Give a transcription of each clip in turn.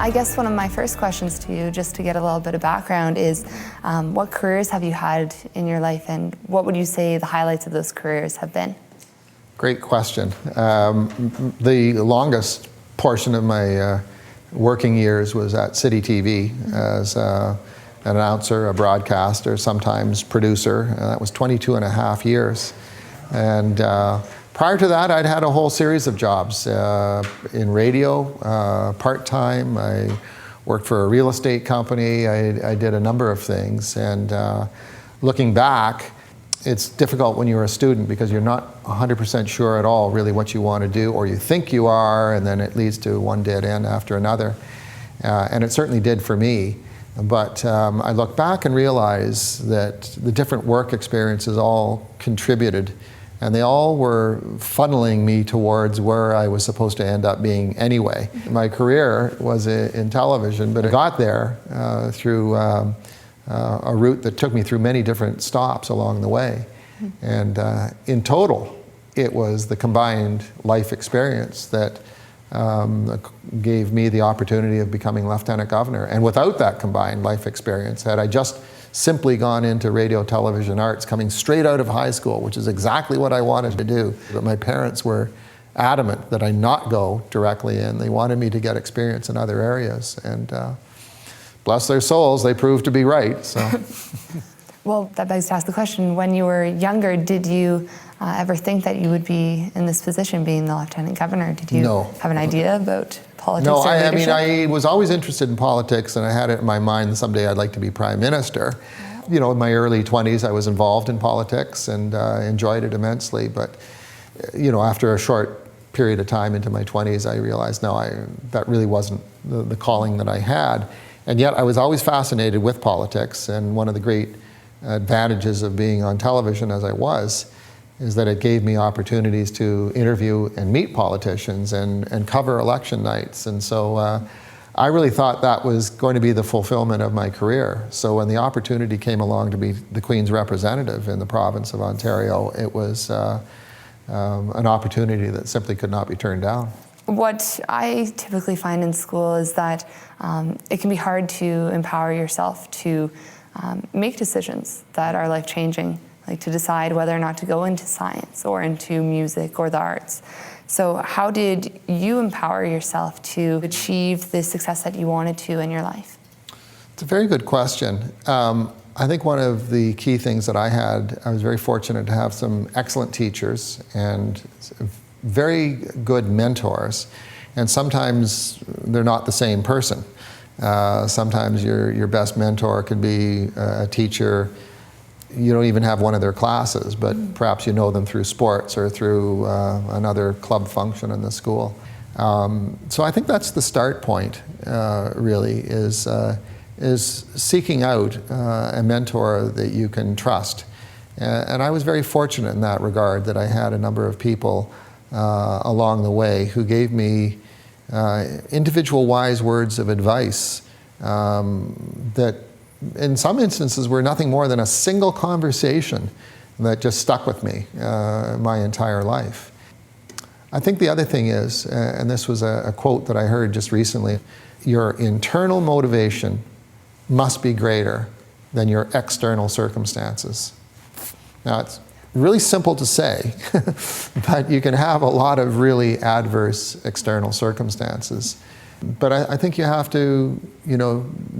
I guess one of my first questions to you, just to get a little bit of background, is what careers have you had in your life, and what would you say the highlights of those careers have been? Great question. The longest portion of my working years was at City TV as an announcer, a broadcaster, sometimes producer. That was 22 and a half years. And prior to that, I'd had a whole series of jobs in radio, part-time. I worked for a real estate company. I did a number of things. And looking back, it's difficult when you're a student because you're not 100% sure at all really what you want to do, or you think you are, and then it leads to one dead end after another. And it certainly did for me. But I look back and realize that the different work experiences all contributed, and they all were funneling me towards where I was supposed to end up being anyway. My career was in television, but I got there through a route that took me through many different stops along the way. And in total, it was the combined life experience that gave me the opportunity of becoming Lieutenant Governor. And without that combined life experience, had I just simply gone into radio, television, arts, coming straight out of high school, which is exactly what I wanted to do, but my parents were adamant that I not go directly in. They wanted me to get experience in other areas. And bless their souls, they proved to be right. So. Well, that begs to ask the question, when you were younger, did you ever think that you would be in this position, being the Lieutenant Governor? Did you have an idea about politics or leadership? No, I mean, I was always interested in politics, and I had it in my mind that someday I'd like to be Prime Minister. You know, in my early 20s, I was involved in politics and enjoyed it immensely. But, you know, after a short period of time into my 20s, I realized, no, that really wasn't the calling that I had. And yet I was always fascinated with politics, and one of the great advantages of being on television as I was is that it gave me opportunities to interview and meet politicians and cover election nights. And so I really thought that was going to be the fulfillment of my career. So when the opportunity came along to be the Queen's representative in the province of Ontario, it was an opportunity that simply could not be turned down. What I typically find in school is that it can be hard to empower yourself to make decisions that are life-changing, like to decide whether or not to go into science or into music or the arts. So how did you empower yourself to achieve the success that you wanted to in your life? It's a very good question. I think one of the key things that I was very fortunate to have some excellent teachers and very good mentors, and sometimes they're not the same person. Sometimes your best mentor could be a teacher you don't even have one of their classes, but perhaps you know them through sports or through another club function in the school. So I think that's the start point, really, is seeking out a mentor that you can trust. And I was very fortunate in that regard, that I had a number of people along the way who gave me individual wise words of advice that in some instances were nothing more than a single conversation that just stuck with me my entire life. I think the other thing is, and this was a quote that I heard just recently, your internal motivation must be greater than your external circumstances. Now, it's really simple to say, but you can have a lot of really adverse external circumstances. But I think you have to,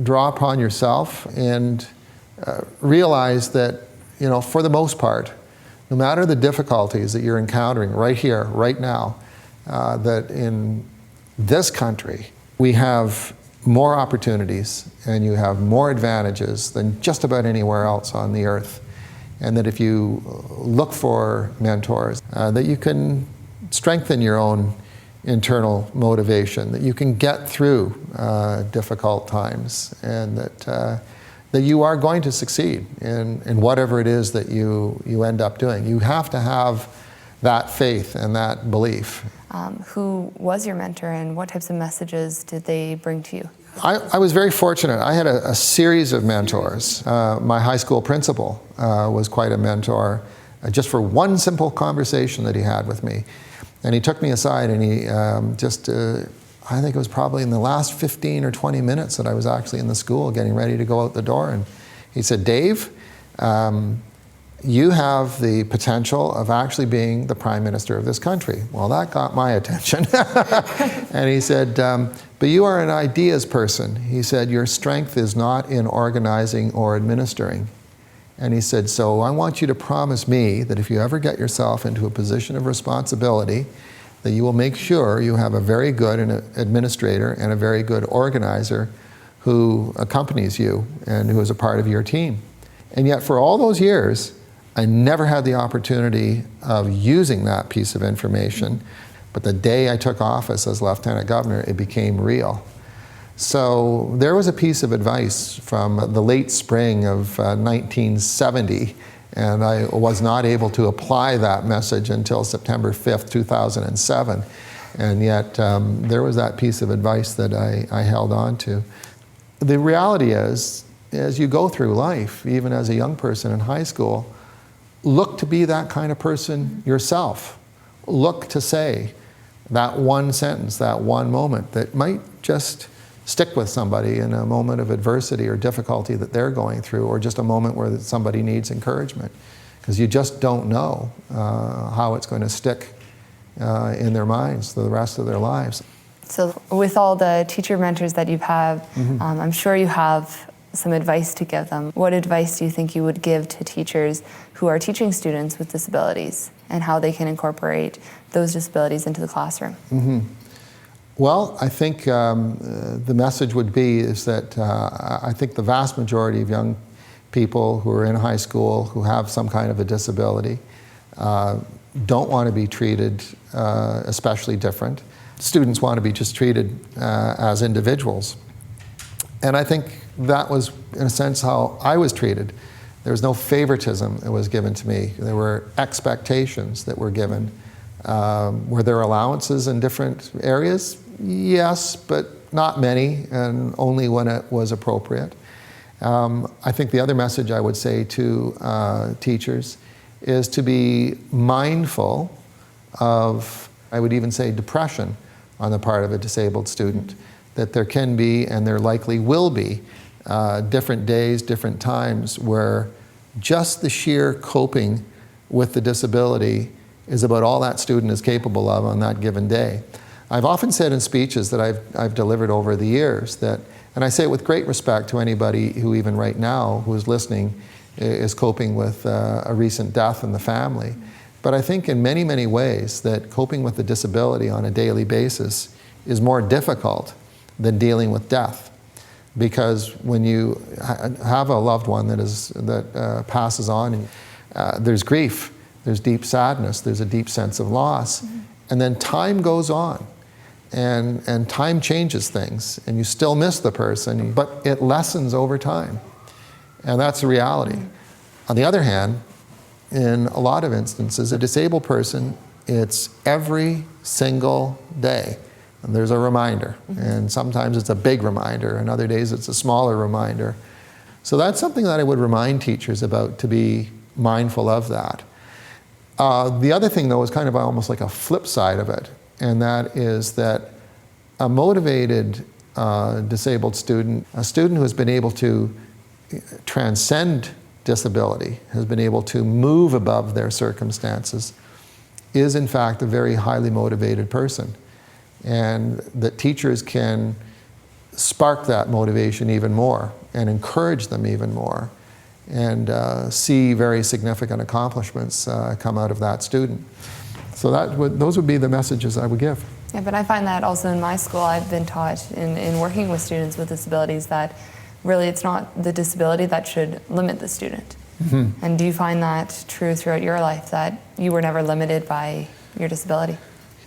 draw upon yourself and realize that, for the most part, no matter the difficulties that you're encountering right here, right now, that in this country, we have more opportunities and you have more advantages than just about anywhere else on the earth. And that if you look for mentors, that you can strengthen your own internal motivation, that you can get through difficult times, and that you are going to succeed in whatever it is that you end up doing. You have to have that faith and that belief. Who was your mentor, and what types of messages did they bring to you? I was very fortunate. I had a series of mentors. My high school principal was quite a mentor, just for one simple conversation that he had with me. And he took me aside and he I think it was probably in the last 15 or 20 minutes that I was actually in the school getting ready to go out the door. And he said, Dave, you have the potential of actually being the Prime Minister of this country. Well, that got my attention. And he said, but you are an ideas person. He said, your strength is not in organizing or administering. And he said, so I want you to promise me that if you ever get yourself into a position of responsibility, that you will make sure you have a very good administrator and a very good organizer who accompanies you and who is a part of your team. And yet for all those years, I never had the opportunity of using that piece of information. But the day I took office as Lieutenant Governor, it became real. So there was a piece of advice from the late spring of 1970, and I was not able to apply that message until September 5th, 2007. And yet there was that piece of advice that I held on to. The reality is, as you go through life, even as a young person in high school, look to be that kind of person yourself. Look to say that one sentence, that one moment that might just stick with somebody in a moment of adversity or difficulty that they're going through, or just a moment where somebody needs encouragement. Because you just don't know how it's going to stick in their minds for the rest of their lives. So with all the teacher mentors that you have, I'm sure you have some advice to give them. What advice do you think you would give to teachers who are teaching students with disabilities and how they can incorporate those disabilities into the classroom? Well, I think the message would be is that I think the vast majority of young people who are in high school who have some kind of a disability don't want to be treated especially different. Students want to be just treated as individuals. And I think that was, in a sense, how I was treated. There was no favoritism that was given to me. There were expectations that were given. Were there allowances in different areas? Yes, but not many, and only when it was appropriate. I think the other message I would say to teachers is to be mindful of, I would even say, depression on the part of a disabled student. That there can be, and there likely will be, different days, different times where just the sheer coping with the disability is about all that student is capable of on that given day. I've often said in speeches that I've delivered over the years that, and I say it with great respect to anybody who even right now who is listening is coping with a recent death in the family. But I think in many, many ways that coping with the disability on a daily basis is more difficult than dealing with death. Because when you have a loved one that passes on, and there's grief, there's deep sadness, there's a deep sense of loss, and then time goes on, and time changes things, and you still miss the person, but it lessens over time, and that's the reality. On the other hand, in a lot of instances, a disabled person, it's every single day. And there's a reminder, and sometimes it's a big reminder, and other days it's a smaller reminder. So that's something that I would remind teachers about, to be mindful of that. The other thing, though, is kind of almost like a flip side of it, and that is that a motivated disabled student, a student who has been able to transcend disability, has been able to move above their circumstances, is in fact a very highly motivated person. And that teachers can spark that motivation even more and encourage them even more, and see very significant accomplishments come out of that student. So those would be the messages I would give. Yeah, but I find that also in my school, I've been taught in working with students with disabilities that really it's not the disability that should limit the student. And do you find that true throughout your life, that you were never limited by your disability?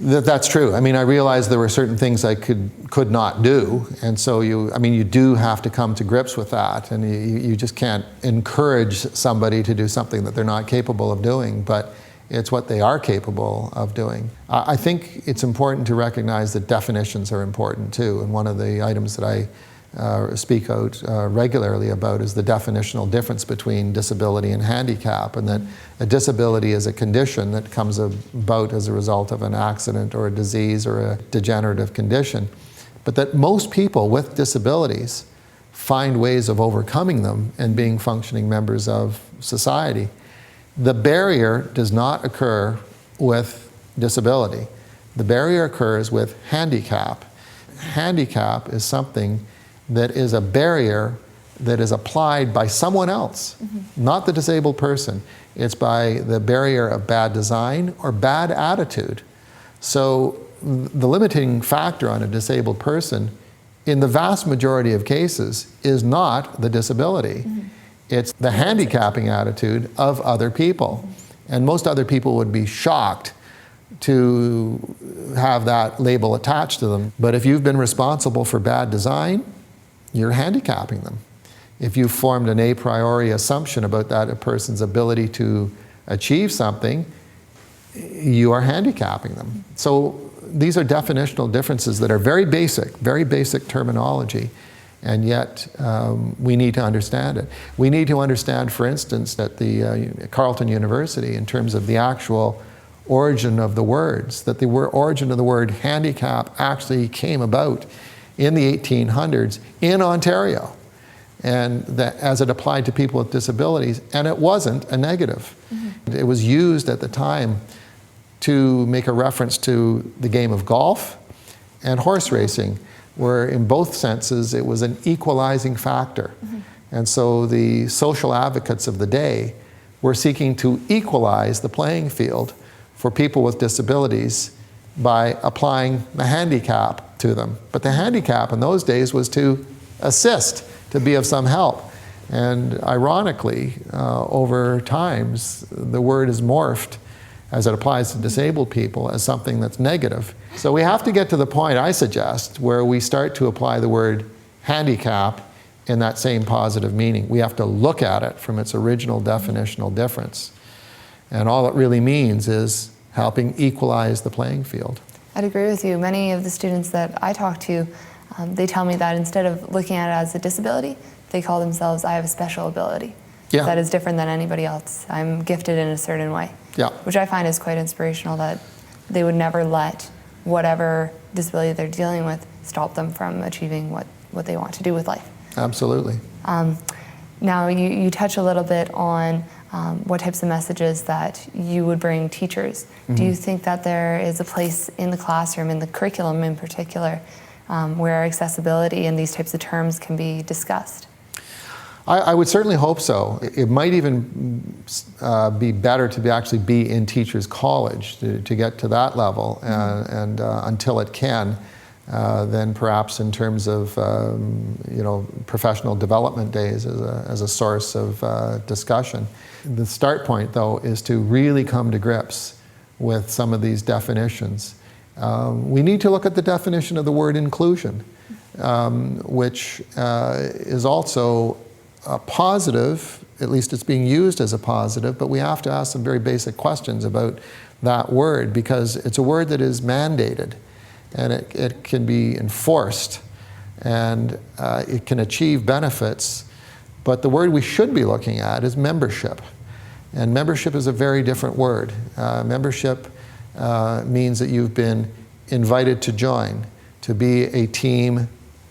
That's true. I mean, I realized there were certain things I could not do, and so you do have to come to grips with that, and you just can't encourage somebody to do something that they're not capable of doing, but it's what they are capable of doing. I think it's important to recognize that definitions are important too, and one of the items that I speak out regularly about is the definitional difference between disability and handicap, and that a disability is a condition that comes about as a result of an accident or a disease or a degenerative condition. but that most people with disabilities find ways of overcoming them and being functioning members of society. The barrier does not occur with disability. The barrier occurs with handicap. Handicap is something that is a barrier that is applied by someone else, not the disabled person. It's by the barrier of bad design or bad attitude. So the limiting factor on a disabled person, in the vast majority of cases, is not the disability. It's the handicapping attitude of other people. And most other people would be shocked to have that label attached to them. But if you've been responsible for bad design, you're handicapping them. If you've formed an a priori assumption about that person's ability to achieve something, you are handicapping them. So these are definitional differences that are very basic terminology, and yet we need to understand it. We need to understand, for instance, at the Carleton University, in terms of the actual origin of the words, that the origin of the word handicap actually came about in the 1800s in Ontario, and that as it applied to people with disabilities, and it wasn't a negative. It was used at the time to make a reference to the game of golf and horse racing, where in both senses it was an equalizing factor. And so the social advocates of the day were seeking to equalize the playing field for people with disabilities by applying the handicap to them. But the handicap in those days was to assist, to be of some help. And ironically, over times, the word is morphed as it applies to disabled people as something that's negative. So we have to get to the point, I suggest, where we start to apply the word handicap in that same positive meaning. We have to look at it from its original definitional difference. And all it really means is helping equalize the playing field. I'd agree with you. Many of the students that I talk to, they tell me that instead of looking at it as a disability, they call themselves, I have a special ability. Yeah. That is different than anybody else. I'm gifted in a certain way. Yeah. Which I find is quite inspirational, that they would never let whatever disability they're dealing with stop them from achieving what they want to do with life. Absolutely. Now you touch a little bit on what types of messages that you would bring teachers. Do you think that there is a place in the classroom, in the curriculum in particular, where accessibility and these types of terms can be discussed? I would certainly hope so. It might even be better to actually be in teachers' college to get to that level, and until it can, then perhaps in terms of professional development days as a source of discussion. The start point, though, is to really come to grips with some of these definitions. We need to look at the definition of the word inclusion, which is also a positive, at least it's being used as a positive, but we have to ask some very basic questions about that word, because it's a word that is mandated, and it can be enforced, and it can achieve benefits. But the word we should be looking at is membership. And membership is a very different word. Membership means that you've been invited to join, to be a team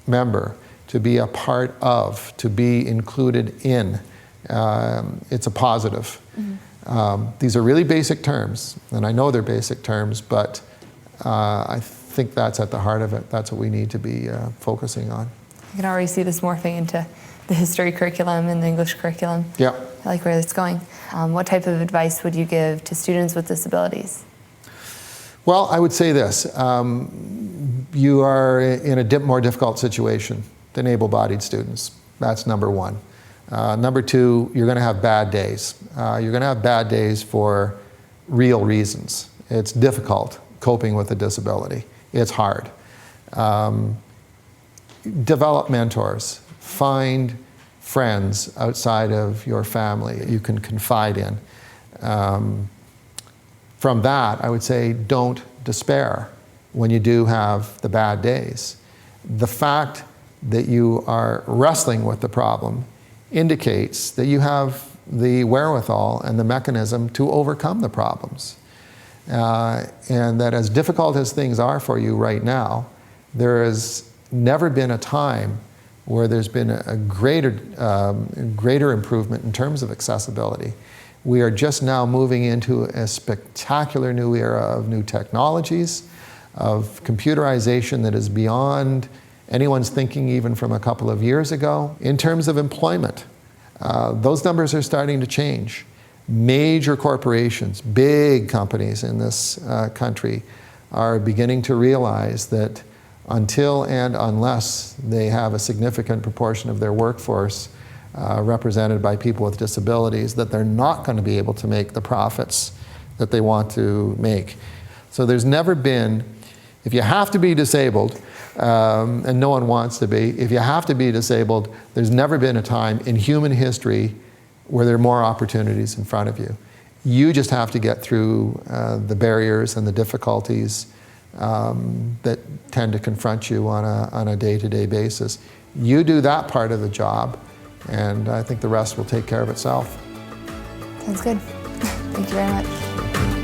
member, to be a part of, to be included in. It's a positive. These are really basic terms, and I know they're basic terms, but I think that's at the heart of it. That's what we need to be focusing on. You can already see this morphing into the history curriculum and the English curriculum. Yeah. I like where it's going. What type of advice would you give to students with disabilities? Well, I would say this. You are in a more difficult situation than able-bodied students. That's number one. Number two, you're going to have bad days. You're going to have bad days for real reasons. It's difficult coping with a disability. It's hard. Develop mentors. Find friends outside of your family you can confide in. From that, I would say don't despair when you do have the bad days. The fact that you are wrestling with the problem indicates that you have the wherewithal and the mechanism to overcome the problems. And that as difficult as things are for you right now, there is never been a time where there's been a greater improvement in terms of accessibility. We are just now moving into a spectacular new era of new technologies, of computerization that is beyond anyone's thinking even from a couple of years ago. In terms of employment, those numbers are starting to change. Major corporations, big companies in this country are beginning to realize that until and unless they have a significant proportion of their workforce represented by people with disabilities, that they're not going to be able to make the profits that they want to make. So there's never been, if you have to be disabled, and no one wants to be, if you have to be disabled, there's never been a time in human history where there are more opportunities in front of you. You just have to get through the barriers and the difficulties that tend to confront you on a day-to-day basis. You do that part of the job, and I think the rest will take care of itself. Sounds good. Thank you very much.